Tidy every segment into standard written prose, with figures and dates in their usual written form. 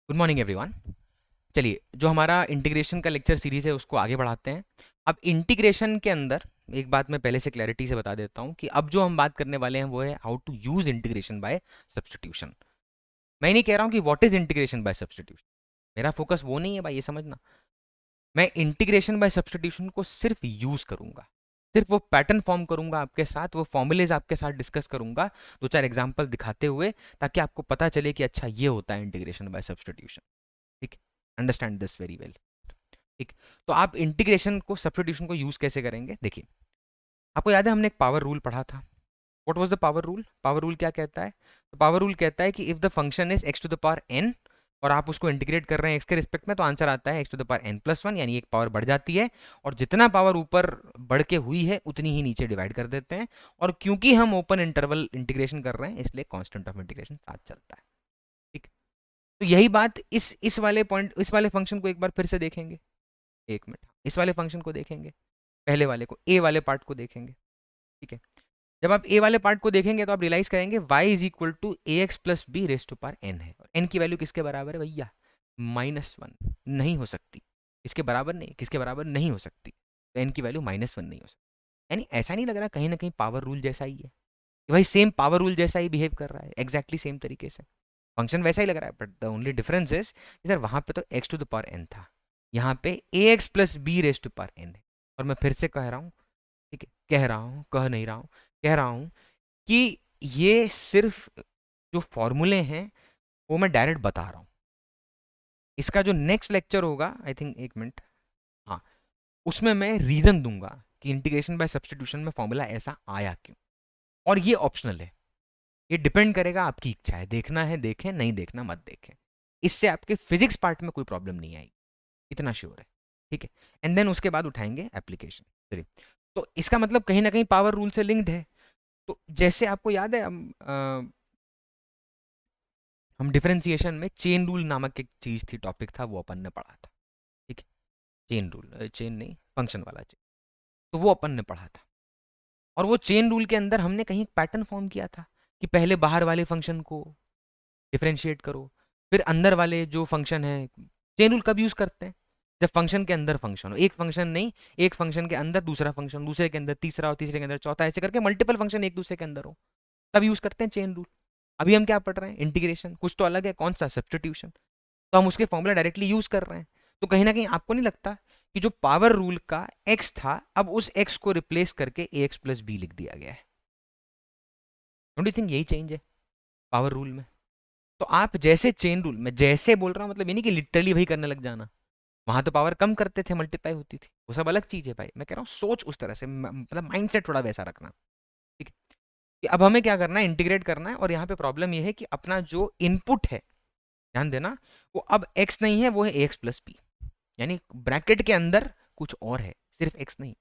Good morning everyone. चलिए, जो हमारा इंटीग्रेशन का लेक्चर सीरीज है उसको आगे बढ़ाते हैं। अब इंटीग्रेशन के अंदर एक बात मैं पहले से क्लैरिटी से बता देता हूँ कि अब जो हम बात करने वाले हैं वो है how to use integration by substitution. मैं नहीं कह रहा हूँ कि what is integration by substitution. मेरा फोकस वो नहीं है भाई, ये समझना। मैं इंटीग्रेशन बाय सब्स्टिट्यूशन को सिर्फ यूज करूंगा, सिर्फ वो पैटर्न फॉर्म करूंगा आपके साथ, वो फॉर्मूलेज आपके साथ डिस्कस करूंगा, दो चार एग्जांपल दिखाते हुए, ताकि आपको पता चले कि अच्छा ये होता है इंटीग्रेशन बाय सब्स्टिट्यूशन। ठीक, अंडरस्टैंड दिस वेरी वेल। ठीक, तो आप इंटीग्रेशन को सब्स्टिट्यूशन को यूज कैसे करेंगे, देखिए। आपको याद है हमने एक पावर रूल पढ़ा था। What was the power rule? Power rule क्या कहता है? तो पावर रूल कहता है कि if the function is x to the power n और आप उसको इंटीग्रेट कर रहे हैं एक्स के रिस्पेक्ट में, तो आंसर आता है x to the power n plus one, यानी एक पावर बढ़ जाती है और जितना पावर ऊपर बढ़ के हुई है उतनी ही नीचे डिवाइड कर देते हैं। और क्योंकि हम ओपन इंटरवल इंटीग्रेशन कर रहे हैं इसलिए कांस्टेंट ऑफ इंटीग्रेशन साथ चलता है। ठीक, तो यही बात इस वाले पॉइंट, इस वाले फंक्शन को एक बार फिर से देखेंगे। एक मिनट, इस वाले फंक्शन को देखेंगे, पहले वाले को, ए वाले पार्ट को देखेंगे। ठीक है, जब आप ए वाले पार्ट को देखेंगे तो आप रियलाइज करेंगे y is equal to a x plus b raise to power n है, और एन की वैल्यू किसके बराबर है भैया? -1 नहीं हो सकती। किसके बराबर नहीं, किसके बराबर नहीं हो सकती, तो एन की वैल्यू -1 नहीं हो सकती। यानी ऐसा नहीं लग रहा कहीं ना कहीं पावर रूल जैसा ही है कि भाई सेम पावर रूल जैसा ही बिहेव कर रहा है, एग्जैक्टली सेम तरीके से फंक्शन वैसा ही लग रहा है, but the only difference is कि सर वहां पे तो x to the power n था, यहाँ पे a x plus b raise to power n है। और मैं फिर से कह रहा हूँ, ठीक है, कह रहा हूँ, कह नहीं रहा हूँ, कह रहा हूँ कि ये सिर्फ जो फॉर्मूले हैं वो मैं डायरेक्ट बता रहा हूँ। इसका जो नेक्स्ट लेक्चर होगा, आई थिंक, एक मिनट, हाँ, उसमें मैं रीजन दूंगा कि इंटीग्रेशन बाय सब्स्टिट्यूशन में फॉर्मूला ऐसा आया क्यों। और ये ऑप्शनल है, ये डिपेंड करेगा, आपकी इच्छा है, देखना है देखें, नहीं देखना मत देखें। इससे आपके फिजिक्स पार्ट में कोई प्रॉब्लम नहीं आएगी, इतना श्योर है। ठीक है, एंड देन उसके बाद उठाएंगे एप्लीकेशन। चलिए, तो इसका मतलब कहीं ना कहीं पावर रूल से लिंक्ड है। तो जैसे आपको याद है, हम डिफरेंशिएशन में चेन रूल नामक एक चीज थी, टॉपिक था, वो अपन ने पढ़ा था। ठीक है, चेन रूल, चेन नहीं, फंक्शन वाला चेन, तो वो अपन ने पढ़ा था। और वो चेन रूल के अंदर हमने कहीं एक पैटर्न फॉर्म किया था कि पहले बाहर वाले फंक्शन को डिफरेंशिएट करो, फिर अंदर वाले जो फंक्शन है। चेन रूल कब यूज करते हैं? जब फंक्शन के अंदर फंक्शन हो, एक फंक्शन नहीं, एक फंक्शन के अंदर दूसरा फंक्शन, दूसरे के अंदर तीसरा, और तीसरे के अंदर चौथा, ऐसे करके मल्टीपल फंक्शन एक दूसरे के अंदर हो, तब यूज करते हैं चेन रूल। अभी हम क्या पढ़ रहे हैं? इंटीग्रेशन। कुछ तो अलग है, कौन सा? सब्स्टिट्यूशन। तो हम उसके फॉर्मूला डायरेक्टली यूज कर रहे हैं। तो कहीं ना कहीं आपको नहीं लगता कि जो पावर रूल का एक्स था, अब उस एक्स को रिप्लेस करके ए एक्स प्लस बी लिख दिया गया है? डोंट यू थिंक यही चेंज है पावर रूल में? तो आप जैसे चेन रूल में, जैसे बोल रहा हूं, मतलब ये नहीं कि लिटरली वही करने लग जाना। वहां तो पावर कम करते थे, मल्टीप्लाई होती थी, वो सब अलग चीज है भाई। मैं कह रहा हूँ सोच उस तरह से, मतलब माइंडसेट थोड़ा वैसा रखना। ठीक है, कि अब हमें क्या करना है? इंटीग्रेट करना है। और यहाँ पे प्रॉब्लम ये है कि अपना जो इनपुट है, ध्यान देना, वो अब एक्स नहीं है, वो है एक्स प्लस बी, यानी ब्रैकेट के अंदर कुछ और है, सिर्फ एक्स नहीं।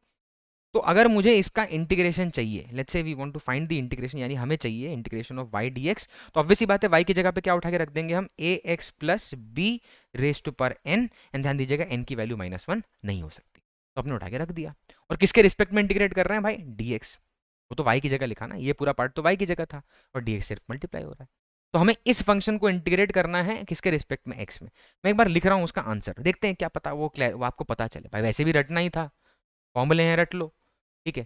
तो अगर मुझे इसका इंटीग्रेशन चाहिए, let's say we want to find the integration, यानी हमें चाहिए इंटीग्रेशन ऑफ y dx, तो ऑब्वियस सी बात है y की जगह पे क्या उठा के रख देंगे हम? A x plus b raise to पर n। एंड ध्यान दीजिएगा n की वैल्यू -1 नहीं हो सकती, तो अपने उठा के रख दिया। और किसके रिस्पेक्ट में इंटीग्रेट कर रहे हैं भाई? dx। वो तो y की जगह लिखा ना, ये पूरा पार्ट तो y की जगह था, और dx सिर्फ मल्टीप्लाई हो रहा है। तो हमें इस फंक्शन को इंटीग्रेट करना है किसके रिस्पेक्ट में? x में। मैं एक बार लिख रहा हूँ उसका आंसर, देखते हैं क्या पता वो आपको पता चले। भाई वैसे भी रटना ही था, फॉर्मूले हैं, रट लो। ठीक है,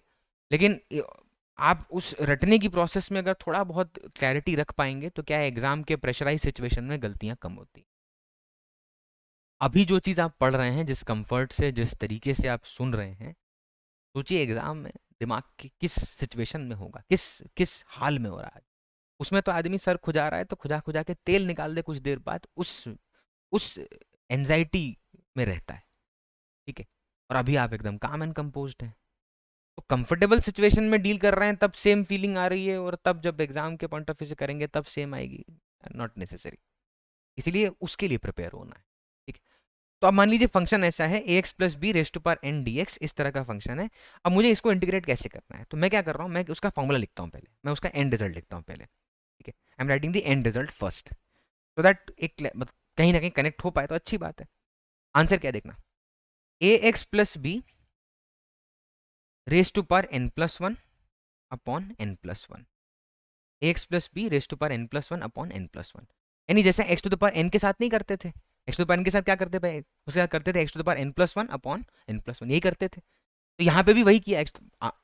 लेकिन आप उस रटने की प्रोसेस में अगर थोड़ा बहुत क्लैरिटी रख पाएंगे तो क्या है, एग्जाम के प्रेशराइज सिचुएशन में गलतियां कम होती। अभी जो चीज़ आप पढ़ रहे हैं, जिस कंफर्ट से, जिस तरीके से आप सुन रहे हैं, सोचिए एग्जाम में दिमाग की किस सिचुएशन में होगा, किस किस हाल में हो रहा है। उसमें तो आदमी सर खुजा रहा है तो खुजा खुजा के तेल निकाल दे कुछ देर बाद, उस एंजाइटी में रहता है। ठीक है, और अभी आप एकदम काम एंड कंपोज्ड हैं, तो कंफर्टेबल सिचुएशन में डील कर रहे हैं, तब सेम फीलिंग आ रही है, और तब जब एग्जाम के पॉइंट ऑफ व्यू से करेंगे तब सेम आएगी? Not necessary. इसीलिए उसके लिए प्रिपेयर होना है। ठीक है, तो अब मान लीजिए फंक्शन ऐसा है, a x plus b raise to power n d x, इस तरह का फंक्शन है। अब मुझे इसको इंटीग्रेट कैसे करना है? तो मैं क्या कर रहा हूँ, मैं उसका फॉर्मूला लिखता हूँ पहले, मैं उसका एंड रिजल्ट लिखता हूँ पहले। ठीक है, I am writing the end result first, so that एक कहीं ना कहीं कनेक्ट हो पाए तो अच्छी बात है। आंसर क्या देखना? A x plus b raise to power n plus one upon n plus one. X plus b raise to power n plus one upon n plus one. यानी जैसे x to the power n के साथ नहीं करते थे, x to the power n के साथ क्या करते थे, उसके साथ करते थे x to the power n plus one upon n plus one, यही करते थे। तो यहाँ पे भी वही किया, एक्स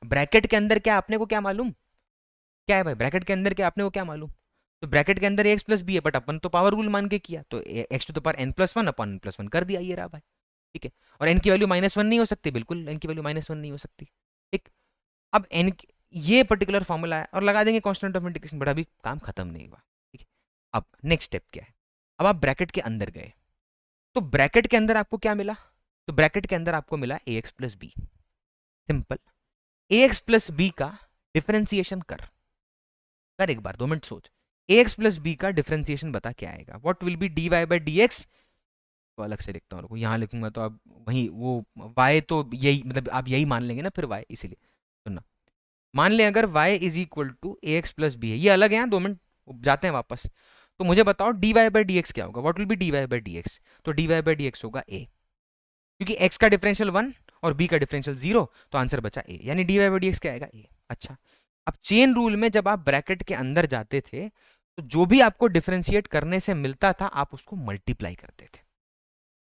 ब्रैकेट के अंदर क्या अपने को क्या मालूम, क्या है भाई ब्रैकेट के अंदर क्या अपने को क्या मालूम, तो ब्रैकेट के अंदर एक्स प्लस बी है, बट अपन तो पावर रूल मान के किया, तो x to the power n plus one upon n plus one कर दिया, ये रहा भाई। ठीक है, और एन की वैल्यू माइनस वन नहीं हो सकती, बिल्कुल एन की वैल्यू माइनस वन नहीं हो सकती। ठीक, अब एन ये पर्टिकुलर फॉर्मूला है और लगा देंगे कांस्टेंट ऑफ इंटीग्रेशन, बट अभी काम खत्म नहीं हुआ। ठीक है, अब नेक्स्ट स्टेप क्या है, अब आप ब्रैकेट के अंदर गए, तो ब्रैकेट के अंदर आपको क्या मिला, तो ब्रैकेट के अंदर आपको मिला a x plus b. Simple, a x plus b का डिफरेंशिएशन कर एक बार 2 मिनट सोच, ए एक्स प्लस बी का डिफरेंशिएशन बता क्या आएगा, what will be d y by d x. तो अलग से लिखता हूँ, यहाँ लिखूंगा तो अब वही वो y तो यही मतलब आप यही मान लेंगे ना फिर y, इसीलिए सुनना, मान लें अगर y is equal to a x plus b है, ये अलग है यहाँ, 2 मिनट जाते हैं वापस। तो मुझे बताओ d y by d x क्या होगा, what will be d y by d x, तो d y by d x होगा a, क्योंकि x का डिफरेंशियल 1 और b का डिफरेंशियल 0, तो आंसर बचा a, यानी d y by d x क्या आएगा a। अच्छा, अब चेन रूल में जब आप ब्रैकेट के अंदर जाते थे तो जो भी आपको डिफरेंशिएट करने से मिलता था आप उसको मल्टीप्लाई करते थे,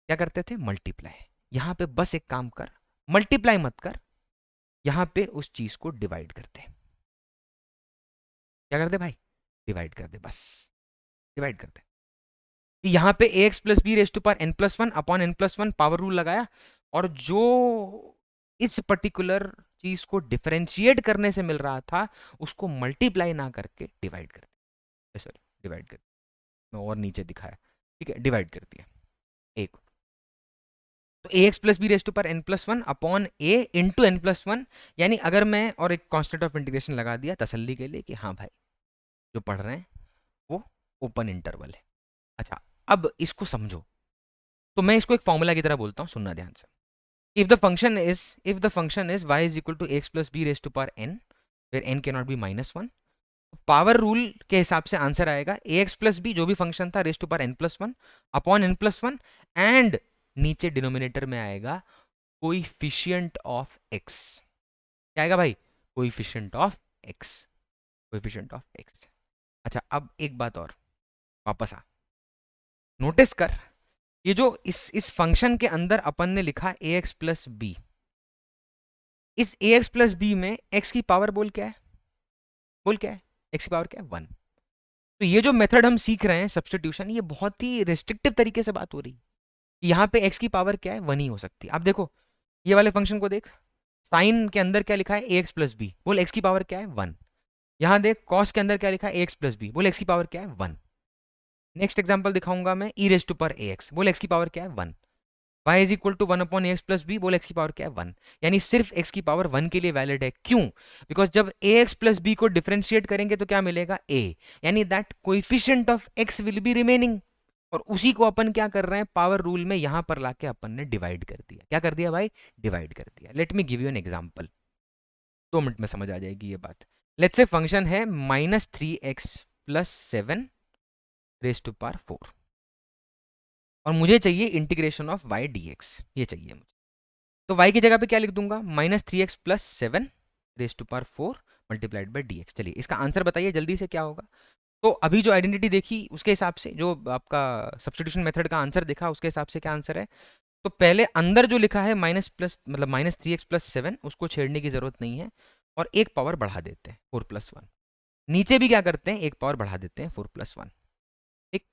क्या करते थे, मल्टीप्लाई। यहां पे बस एक काम कर, मल्टीप्लाई मत कर, यहां पे उस चीज को डिवाइड करते, क्या करते भाई, डिवाइड कर दे, बस डिवाइड करते। यहां पे a x plus b raise to power n plus one upon n plus one power rule लगाया, और जो इस पर्टिकुलर चीज को डिफरेंशिएट करने से मिल रहा था उसको मल्टीप्लाई ना करके डिवाइड कर दिया, सॉरी डिवाइड कर, मैं और नीचे दिखाया, ठीक है, डिवाइड कर दिया एक, तो a x plus b raise to पर n plus one upon a into n plus one, यानी अगर मैं और एक कांस्टेंट ऑफ इंटीग्रेशन लगा दिया तसल्ली के लिए कि हाँ भाई जो पढ़ रहे हैं वो ओपन इंटरवल है। अच्छा, अब इसको समझो, तो मैं इसको एक फॉर्मूला की तरह बोलता हूँ, सुनना ध्यान से। If the function is y is equal to x plus b raise to power n, where n can not be -1, power rule के हिसाब से आंसर आएगा ए एक्स प्लस बी जो भी फंक्शन था raise to power n plus one upon n plus one, and नीचे denominator में आएगा कोइफिशिएंट ऑफ x, क्या आएगा भाई, coefficient of x, coefficient of x। अच्छा, अब एक बात और, वापस आ, नोटिस कर, ये जो इस फंक्शन के अंदर अपन ने लिखा ए एक्स प्लस बी, इस ए एक्स प्लस बी में x की पावर बोल क्या है, बोल क्या है, x की पावर क्या है, 1। तो ये जो मेथड हम सीख रहे हैं सब्स्टिट्यूशन, ये बहुत ही रिस्ट्रिक्टिव तरीके से बात हो रही है, यहाँ पे x की पावर क्या है, 1 ही हो सकती है। आप देखो ये वाले फंक्शन को देख, साइन के अंदर क्या लिखा है, ए एक्स प्लस बी, बोल x की पावर क्या है, 1। यहाँ देख कॉस के अंदर क्या लिखा है, ए एक्स प्लस बी, बोल x की पावर क्या है, 1। नेक्स्ट एग्जाम्पल दिखाऊंगा मैं, ई रेस टू पर ए एक्स, बोल x की पावर क्या है, 1। y is equal to 1 upon x plus b, बोल x की पावर क्या है, 1। यानी सिर्फ x की पावर 1 के लिए वैलिड है, क्यों, बिकॉज जब ए एक्स प्लस बी को डिफरेंशिएट करेंगे तो क्या मिलेगा, a, यानी that coefficient of x will be remaining, और उसी को अपन क्या कर रहे हैं, पावर रूल में यहां पर लाके अपन ने डिवाइड कर दिया, क्या कर दिया भाई, डिवाइड कर दिया। Let me give you an example, 2 minute में समझ आ जाएगी ये बात। लेट्स से फंक्शन है -3x plus 7 raise to power 4, और मुझे चाहिए इंटीग्रेशन ऑफ y dx, ये चाहिए मुझे, तो y की जगह पे क्या लिख दूंगा, -3x plus 7 raise to power 4 multiplied by d x. चलिए इसका आंसर बताइए जल्दी से क्या होगा। तो अभी जो आइडेंटिटी देखी उसके हिसाब से, जो आपका सब्स्टिट्यूशन मेथड का आंसर देखा उसके हिसाब से क्या आंसर है, तो पहले अंदर जो लिखा है माइनस प्लस मतलब -3x प्लस 7, उसको छेड़ने की जरूरत नहीं है, और एक पावर बढ़ा देते हैं 4 प्लस 1, नीचे भी क्या करते हैं, एक पावर बढ़ा देते हैं 4 प्लस 1, ठीक।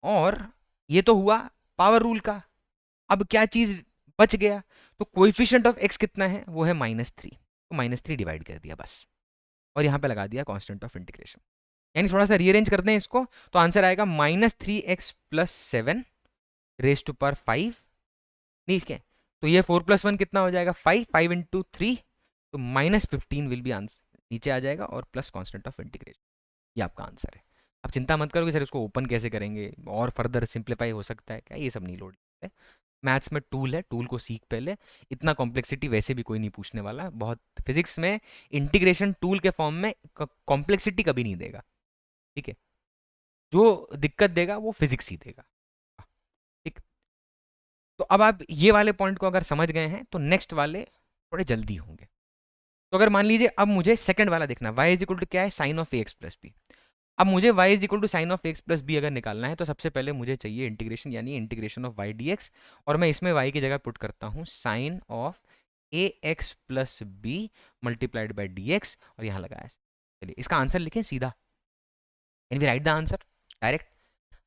और ये तो हुआ पावर रूल का, अब क्या चीज बच गया, तो कोएफिशिएंट ऑफ x कितना है, वो है -3, तो -3 डिवाइड कर दिया बस, और यहाँ पे लगा दिया कांस्टेंट ऑफ इंटीग्रेशन। यानी थोड़ा सा रीअरेंज करते हैं इसको, तो आंसर आएगा -3x plus 7 raise to power 5, ठीक है, तो ये 4 प्लस 1 कितना हो जाएगा, 5, 5 इंटू 3, तो -15 विल बी आंसर, नीचे आ जाएगा, और प्लस कांस्टेंट ऑफ इंटीग्रेशन, ये आपका आंसर है। अब चिंता मत करो कि सर इसको ओपन कैसे करेंगे और फर्दर सिंप्लीफाई हो सकता है क्या, ये सब नहीं लोड है, मैथ्स में टूल है, टूल को सीख पहले, इतना कॉम्प्लेक्सिटी वैसे भी कोई नहीं पूछने वाला बहुत, फिजिक्स में इंटीग्रेशन टूल के फॉर्म में कॉम्प्लेक्सिटी कभी नहीं देगा, ठीक है, जो दिक्कत देगा वो फिजिक्स ही देगा, ठीक। तो अब आप ये वाले पॉइंट को अगर समझ गए हैं तो नेक्स्ट वाले थोड़े जल्दी होंगे। तो अगर मान लीजिए अब मुझे सेकंड वाला देखना, y इज इक्वल टू क्या है, sine of a x plus b. अब मुझे y is equal to sine of x plus b अगर निकालना है तो सबसे पहले मुझे चाहिए इंटीग्रेशन, यानी इंटीग्रेशन ऑफ y dx, और मैं इसमें y की जगह पुट करता हूँ sine of a x plus b multiplied by d x, और यहाँ लगाया। चलिए इसका आंसर लिखें सीधा, can we write the answer direct.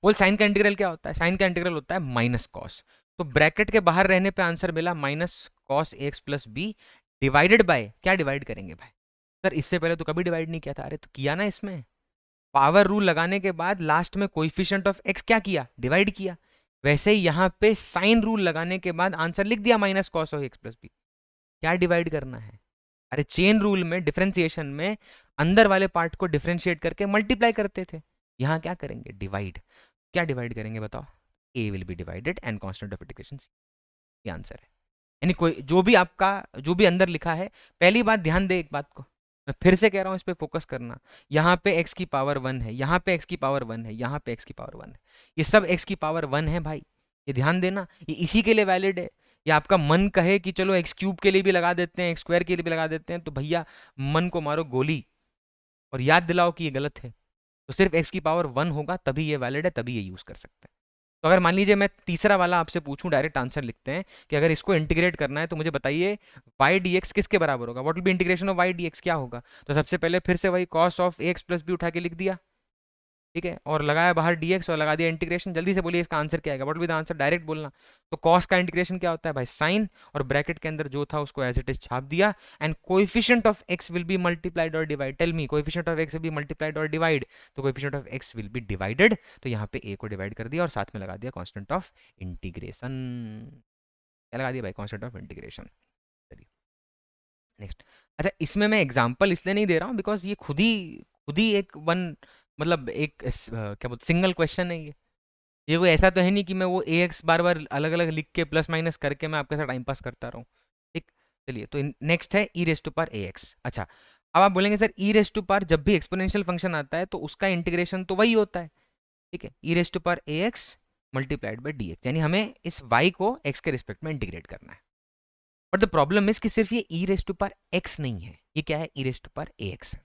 बोल साइन का इंटीग्रल क्या होता है? साइन का इंटीग्रल होता है माइनस कॉस, तो ब्रैकेट के बाहर रहने पे आंसर मिला minus cos x plus b divided by, क्या डिवाइड करेंगे भाई? सर इससे पहले तो कभी डिवाइड नहीं किया था। अरे तो किया ना, इसमें पावर रूल लगाने के बाद लास्ट में कोएफिशिएंट ऑफ एक्स क्या किया? डिवाइड किया। वैसे ही यहाँ पे साइन रूल लगाने के बाद आंसर लिख दिया minus cos of x plus b. क्या डिवाइड करना है? अरे चेन रूल में डिफरेंशिएशन में अंदर वाले पार्ट को डिफरेंशिएट करके मल्टीप्लाई करते थे, यहाँ क्या करेंगे? डिवाइड। क्या डिवाइड करेंगे बताओ? A will be divided and constant of integration, ये आंसर है। यानी कोई जो भी आपका जो भी अंदर लिखा है, पहली बात ध्यान दे एक बात को, मैं फिर से कह रहा हूं इस पे फोकस करना। यहाँ पे x की पावर 1 है, यहाँ पे x की पावर 1 है, यहाँ पे x की पावर 1 है, ये सब x की पावर 1 है भाई, ये ध्यान देना, ये इसी के लिए वैलिड है। या आपका मन कहे कि चलो एक्स क्यूब के लिए भी लगा देते हैं, एक्स स्क्वायर के लिए भी लगा देते हैं, तो भैया मन को मारो गोली और याद दिलाओ कि ये गलत है। तो सिर्फ x की पावर 1 होगा तभी ये वैलिड है, तभी ये यूज कर सकते हैं। तो अगर मान लीजिए मैं तीसरा वाला आपसे पूछूं, डायरेक्ट आंसर लिखते हैं कि अगर इसको इंटीग्रेट करना है तो मुझे बताइए y dx किसके बराबर होगा? What will B integration of y dx, क्या होगा? तो सबसे पहले फिर से वही cos of x plus b उठा के लिख दिया, ठीक है, और लगाया बाहर dx और लगा दिया इंटीग्रेशन। जल्दी से बोलिए इसका आंसर क्या आएगा? What will be the answer? Direct बोलना। तो cos का इंटीग्रेशन क्या होता है भाई? साइन, और ब्रैकेट के अंदर जो था उसको एज इट इज छाप दिया, and coefficient of x will be multiplied और divide. Tell me, coefficient of x will be multiplied और डिवाइड? तो coefficient of x will be divided, तो यहाँ पे a को डिवाइड कर दिया और साथ में लगा दिया कांस्टेंट ऑफ इंटीग्रेशन। क्या लगा दिया भाई? Constant of integration. चलिए नेक्स्ट। अच्छा, इसमें मैं एग्जांपल इसलिए नहीं दे रहा हूँ बिकॉज ये खुद ही एक वन, मतलब एक क्या बोलते, सिंगल क्वेश्चन है ये कोई ऐसा तो है नहीं कि मैं वो ए एक्स बार बार अलग अलग लिख के प्लस माइनस करके मैं आपके साथ टाइम पास करता रहूँ, ठीक। चलिए तो नेक्स्ट है e raise to power a x. अच्छा, अब आप बोलेंगे sir e raise to power जब भी एक्सपोनेंशियल फंक्शन आता है तो उसका इंटीग्रेशन तो वही होता है, ठीक है, e raise to power a x multiplied by d x, यानी हमें इस वाई को एक्स के रिस्पेक्ट में इंटीग्रेट करना है। बट द प्रॉब्लम इज कि सिर्फ ये e raise to power x नहीं है, ये क्या है? E raise to power a x है।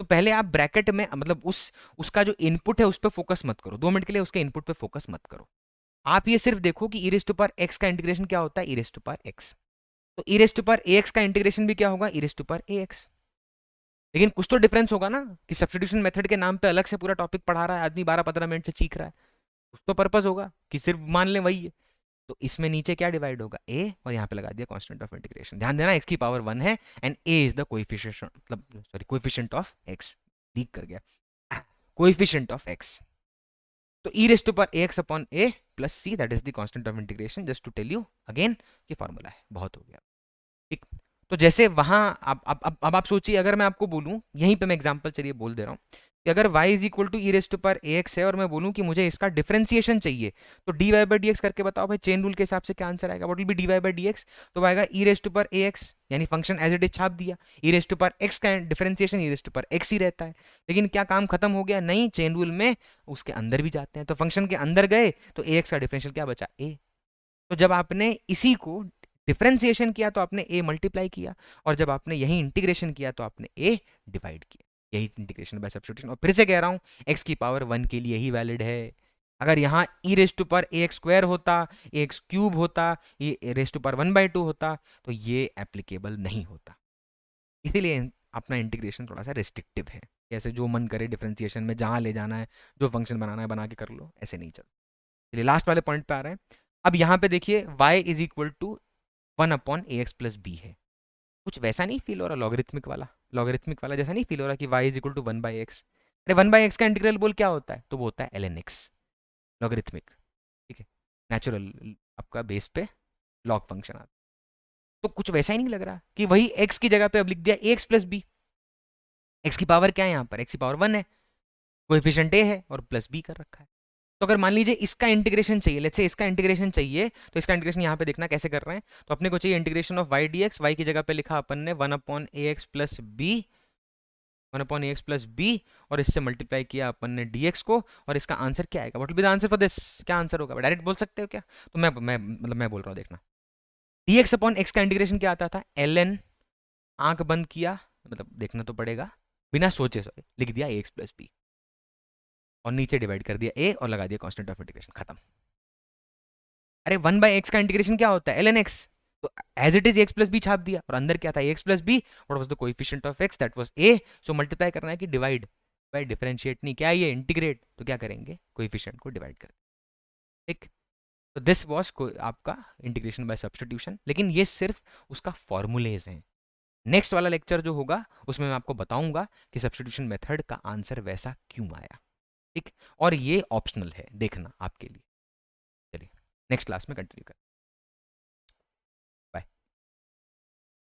तो पहले आप ब्रैकेट में, मतलब उसका जो इनपुट है उस पर फोकस मत करो, 2 मिनट के लिए उसके इनपुट पे फोकस मत करो। आप ये सिर्फ देखो कि e raise to power x का इंटीग्रेशन क्या होता है? E raise to power x. तो e raise to power a x का इंटीग्रेशन भी क्या होगा? E raise to power a x. लेकिन कुछ तो डिफरेंस होगा ना, कि सब्स्टिट्यूशन मेथड के नाम पे अलग से पूरा टॉपिक पढ़ा रहा है आदमी, 12-15 मिनट से चीख रहा है, कुछ तो पर्पस होगा कि सिर्फ मान लें वही है। तो इसमें नीचे क्या डिवाइड होगा? ए, और यहाँ पे लगा दिया कांस्टेंट ऑफ इंटीग्रेशन। ध्यान देना एक्स की पावर 1 है and a is the coefficient, मतलब sorry coefficient of x, leak कर गया, कोएफिशिएंट ऑफ एक्स। तो e raise to power ax upon a plus c, that is the constant of integration. Just to tell you again, ये formula है, बहुत हो गया, ठीक। तो जैसे वहां अब आप सोचिए, अगर मैं आपको बोलूं, यहीं पे मैं एग्जांपल चलिए बोल दे रहा हूं कि अगर y is equal to e raise to power ax है और मैं बोलूं कि मुझे इसका डिफरेंशिएशन चाहिए, तो dy बाई dx करके बताओ भाई, चेन रूल के हिसाब से क्या आंसर आएगा? What will be dy by dx? तो आएगा e raise to power ax, यानी फंक्शन एज इट इज छाप दिया, e raise to power x का differentiation e raise to power x ही रहता है। लेकिन क्या काम खत्म हो गया? नहीं, चेन रूल में उसके अंदर भी जाते हैं, तो फंक्शन के अंदर गए तो ax का डिफरेंशियल क्या बचा? a। तो जब आपने इसी को डिफरेंशिएशन किया तो आपने a मल्टीप्लाई किया, और जब आपने यही इंटीग्रेशन किया तो आपने a डिवाइड किया, यही इंटीग्रेशन बाय सब्स्टिट्यूशन। और फिर से कह रहा हूं, x की पावर 1 के लिए ही वैलिड है। अगर यहाँ e raise to power ax square होता, ax क्यूब होता, ये रेस टू पावर 1/2 होता, तो ये एप्लीकेबल नहीं होता। इसीलिए अपना इंटीग्रेशन थोड़ा सा रिस्ट्रिक्टिव है, ऐसे जो मन करे डिफरेंशिएशन में जहां ले जाना है, जो फंक्शन बनाना है बना के कर लो, ऐसे नहीं चलता। चलिए लास्ट वाले पॉइंट पे आ रहे हैं। अब यहाँ पे देखिए y is equal to 1 upon a x plus b है। कुछ वैसा नहीं फील हो रहा? लॉगरिथमिक वाला जैसा नहीं फील हो रहा कि y is equal to 1/x? अरे 1/x का इंटीग्रल बोल क्या होता है? तो वो होता है ln x, लॉगरिथमिक, ठीक है, नेचुरल, आपका बेस पे लॉग फंक्शन आता है। तो कुछ वैसा ही नहीं लग रहा कि वही x की जगह पे अब लिख दिया ax प्लस बी। x की पावर क्या है यहाँ पर? x की पावर 1 है, कोएफिशिएंट a है और प्लस b कर रखा है। तो अगर मान लीजिए इसका इंटीग्रेशन चाहिए, लेट्स से इसका इंटीग्रेशन चाहिए, तो इसका इंटीग्रेशन यहाँ पे देखना कैसे कर रहे हैं। तो अपने को चाहिए integration of y dx, y की जगह पे लिखा अपन ने 1 upon a x plus B, 1 upon a x plus B, और इससे मल्टीप्लाई किया अपन ने dx को, और इसका आंसर क्या आएगा? What will be the answer for this? क्या आंसर होगा? डायरेक्ट बोल सकते हो क्या? तो मैं बोल रहा हूँ, देखना, dx अपॉन x का इंटीग्रेशन क्या आता था? ln, आंख बंद किया, मतलब देखना तो पड़ेगा, बिना सोचे सॉरी लिख दिया ए एक्स प्लस बी। और नीचे डिवाइड कर दिया ए और लगा दिया कांस्टेंट ऑफ इंटीग्रेशन, खत्म। अरे 1/x का इंटीग्रेशन क्या होता है, ln x। तो as it is x plus b छाप दिया, और अंदर क्या था, x plus b, what was the coefficient of x, that was a. So multiply करना है कि डिवाइड, बाय डिफरेंशिएट नहीं, क्या ये इंटीग्रेट, तो क्या करेंगे, कोएफिशिएंट को डिवाइड कर, ठीक। तो दिस वाज आपका इंटीग्रेशन बाय सब्स्टिट्यूशन, लेकिन ये सिर्फ उसका फॉर्मूलेज हैं। नेक्स्ट वाला लेक्चर जो होगा उसमें मैं आपको बताऊंगा कि सब्स्टिट्यूशन मेथड का आंसर वैसा क्यों आया, ठीक। और ये ऑप्शनल है, देखना आपके लिए। चलिए नेक्स्ट क्लास में कंटिन्यू करें।